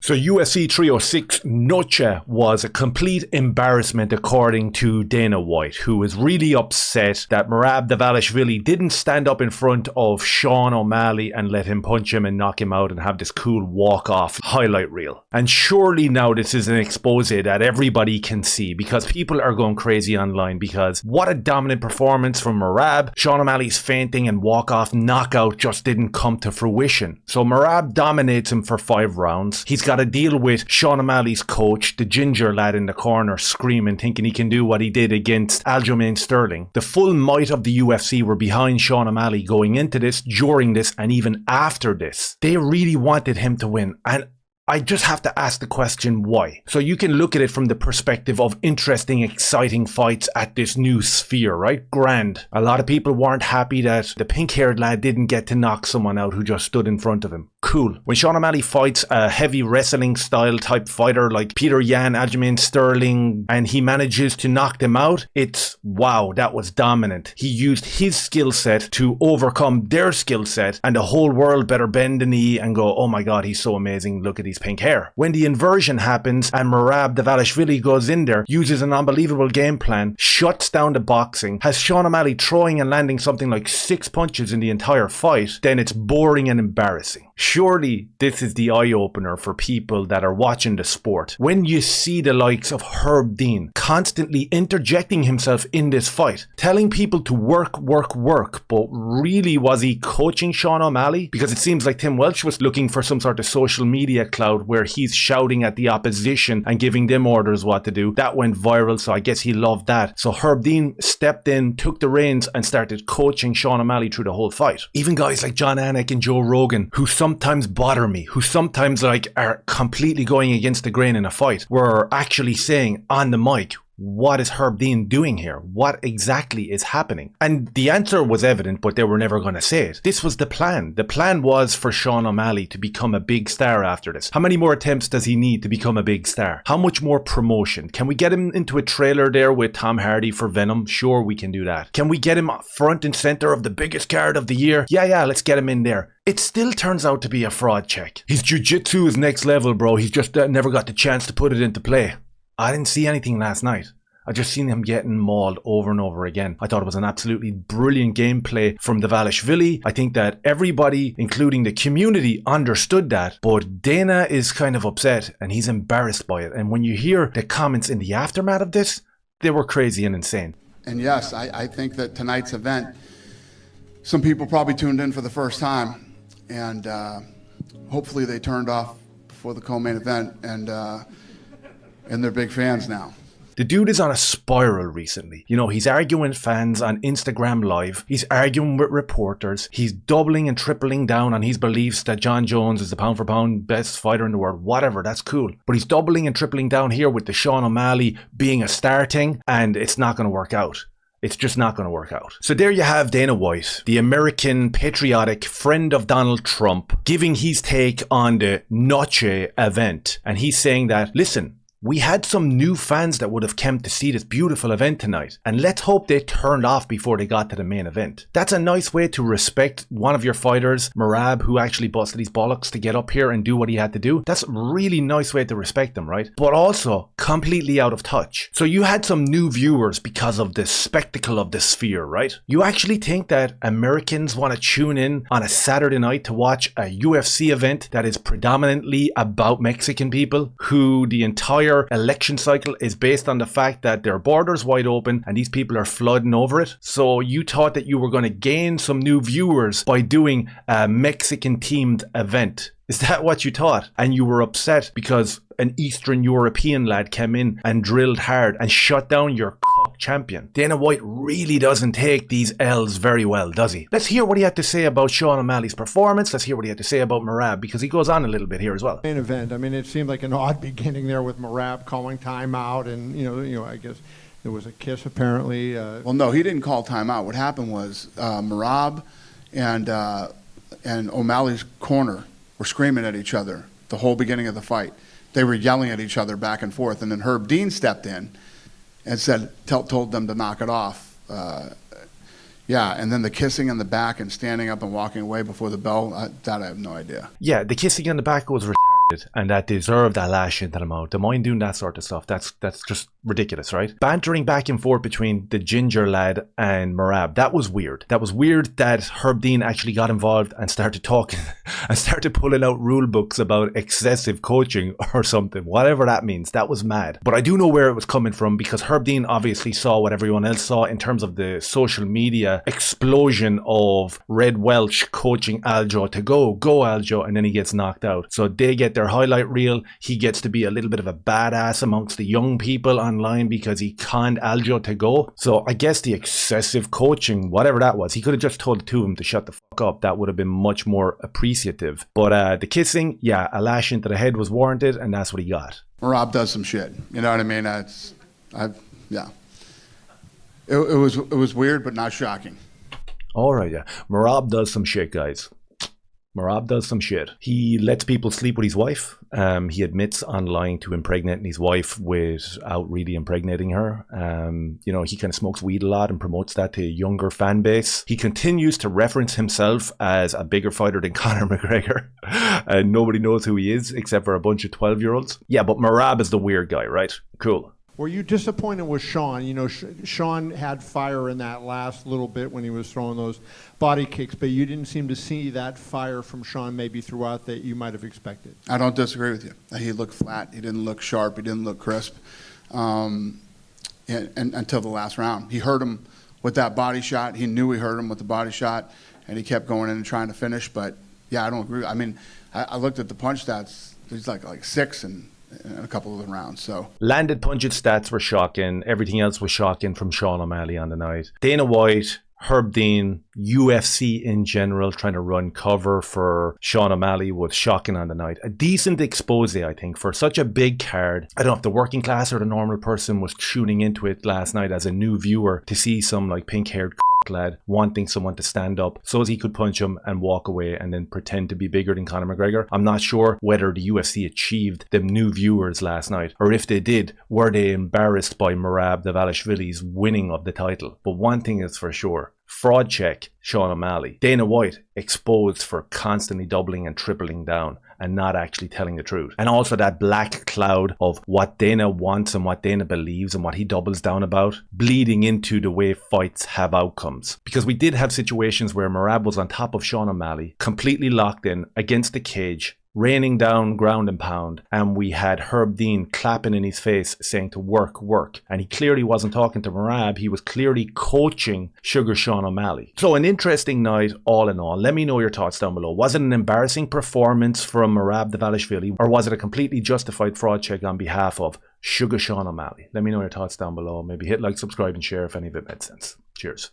So UFC 306 Noche was a complete embarrassment according to Dana White, who was really upset that Merab Dvalishvili didn't stand up in front of Sean O'Malley and let him punch him and knock him out and have this cool walk-off highlight reel. And surely now this is an expose that everybody can see, because people are going crazy online, because what a dominant performance from Merab. Sean O'Malley's fainting and walk-off knockout just didn't come to fruition. So Merab dominates him for 5 rounds. He's got to deal with Sean O'Malley's coach, the ginger lad in the corner, screaming, thinking he can do what he did against Aljamain Sterling. The full might of the UFC were behind Sean O'Malley going into this, during this, and even after this. They really wanted him to win, and I just have to ask the question, why? So you can look at it from the perspective of interesting, exciting fights at this new sphere, right? Grand. A lot of people weren't happy that the pink-haired lad didn't get to knock someone out who just stood in front of him. Cool. When Sean O'Malley fights a heavy wrestling style type fighter like Peter Yan, Aljamain Sterling, and he manages to knock them out, it's wow, that was dominant. He used his skill set to overcome their skill set, and the whole world better bend the knee and go, oh my god, he's so amazing, look at his pink hair. When the inversion happens and Merab Dvalishvili goes in there, uses an unbelievable game plan, shuts down the boxing, has Sean O'Malley throwing and landing something like 6 punches in the entire fight, then it's boring and embarrassing. Surely this is the eye-opener for people that are watching the sport. When you see the likes of Herb Dean constantly interjecting himself in this fight, telling people to work, but really was he coaching Sean O'Malley? Because it seems like Tim Welch was looking for some sort of social media clout where he's shouting at the opposition and giving them orders what to do. That went viral, so I guess he loved that. So Herb Dean stepped in, took the reins and started coaching Sean O'Malley through the whole fight. Even guys like John Anik and Joe Rogan, who sometimes bother me, who sometimes are completely going against the grain in a fight, were actually saying on the mic, what is Herb Dean doing here? What exactly is happening? And the answer was evident, but they were never going to say it. This was the plan. The plan was for Sean O'Malley to become a big star after this. How many more attempts does he need to become a big star? How much more promotion? Can we get him into a trailer there with Tom Hardy for Venom? Sure, we can do that. Can we get him front and center of the biggest card of the year? Yeah, let's get him in there. It still turns out to be a fraud check. His jiu-jitsu is next level, bro. He's just never got the chance to put it into play. I didn't see anything last night. I just seen him getting mauled over and over again. I thought it was an absolutely brilliant gameplay from Dvalishvili. I think that everybody, including the community, understood that. But Dana is kind of upset and he's embarrassed by it. And when you hear the comments in the aftermath of this, they were crazy and insane. And yes, I think that tonight's event, some people probably tuned in for the first time. And hopefully they turned off before the co-main event and they're big fans now. The dude is on a spiral recently. You know, he's arguing with fans on Instagram Live. He's arguing with reporters. He's doubling and tripling down on his beliefs that John Jones is the pound for pound best fighter in the world. Whatever, that's cool. But he's doubling and tripling down here with the Sean O'Malley being a star thing, and it's not going to work out. It's just not going to work out. So there you have Dana White, the American patriotic friend of Donald Trump, giving his take on the Noche event. And he's saying that, listen, we had some new fans that would have come to see this beautiful event tonight, and let's hope they turned off before they got to the main event. That's a nice way to respect one of your fighters, Merab, who actually busted his bollocks to get up here and do what he had to do. That's a really nice way to respect them, right? But also completely out of touch. So you had some new viewers because of the spectacle of the sphere, right? You actually think that Americans want to tune in on a Saturday night to watch a UFC event that is predominantly about Mexican people, who the entire election cycle is based on the fact that their borders wide open and these people are flooding over it? So you thought that you were going to gain some new viewers by doing a Mexican themed event. Is that what you thought? And you were upset because an Eastern European lad came in and drilled hard and shut down your champion. Dana White really doesn't take these L's very well, does he? Let's hear what he had to say about Sean O'Malley's performance. Let's hear what he had to say about Merab, because he goes on a little bit here as well. Main event. I mean, it seemed like an odd beginning there with Merab calling timeout, and you know, I guess there was a kiss apparently. Well, no, he didn't call timeout. What happened was Merab and O'Malley's corner were screaming at each other the whole beginning of the fight. They were yelling at each other back and forth, and then Herb Dean stepped in and told them to knock it off. Yeah, and then the kissing on the back and standing up and walking away before the bell, that I have no idea. Yeah, the kissing on the back was retarded. and that deserved a lash into the mouth. Don't mind doing that sort of stuff. That's just ridiculous, right? Bantering back and forth between the ginger lad and Merab. That was weird. That was weird that Herb Dean actually got involved and started talking and started pulling out rule books about excessive coaching or something. Whatever that means. That was mad. But I do know where it was coming from, because Herb Dean obviously saw what everyone else saw in terms of the social media explosion of Red Welch coaching Aljo to go Aljo, and then he gets knocked out. So they get their highlight reel. He gets to be a little bit of a badass amongst the young people online because he conned Aljo to go. So I guess the excessive coaching, whatever that was, he could have just told the two of them to shut the fuck up. That would have been much more appreciative. But the kissing, yeah, a lash into the head was warranted, and that's what he got. Merab does some shit. You know what I mean? Yeah. It was weird, but not shocking. All right, yeah. Merab does some shit, guys. Merab does some shit. He lets people sleep with his wife. He admits online to impregnating his wife without really impregnating her. He kind of smokes weed a lot and promotes that to a younger fan base. He continues to reference himself as a bigger fighter than Conor McGregor. And nobody knows who he is except for a bunch of 12-year-olds. Yeah, but Merab is the weird guy, right? Cool. Were you disappointed with Sean? You know, Sean had fire in that last little bit when he was throwing those body kicks, but you didn't seem to see that fire from Sean maybe throughout that you might have expected. I don't disagree with you. He looked flat. He didn't look sharp. He didn't look crisp and until the last round. He hurt him with that body shot. He knew he hurt him with the body shot, and he kept going in and trying to finish. But, yeah, I don't agree. I mean, I looked at the punch stats. He's like 6 and a couple of the rounds. So landed punches stats were shocking. Everything else was shocking from Sean O'Malley on the night. Dana White, Herb Dean, UFC in general trying to run cover for Sean O'Malley was shocking on the night. A decent expose, I think, for such a big card. I don't know if the working class or the normal person was tuning into it last night as a new viewer to see some like pink-haired lad wanting someone to stand up so as he could punch him and walk away and then pretend to be bigger than Conor McGregor. I'm not sure whether the UFC achieved them new viewers last night, or if they did, were they embarrassed by Merab Dvalishvili's winning of the title. But one thing is for sure, fraud check Sean O'Malley. Dana White exposed for constantly doubling and tripling down and not actually telling the truth. And also that black cloud of what Dana wants and what Dana believes and what he doubles down about, bleeding into the way fights have outcomes. Because we did have situations where Merab was on top of Sean O'Malley, completely locked in against the cage, raining down ground and pound, and we had Herb Dean clapping in his face saying to work, and he clearly wasn't talking to Merab, he was clearly coaching Sugar Sean O'Malley. So an interesting night all in all. Let me know your thoughts down below. Was it an embarrassing performance from Merab Dvalishvili, or was it a completely justified fraud check on behalf of Sugar Sean O'Malley? Let me know your thoughts down below. Maybe hit like, subscribe and share if any of it made sense. Cheers.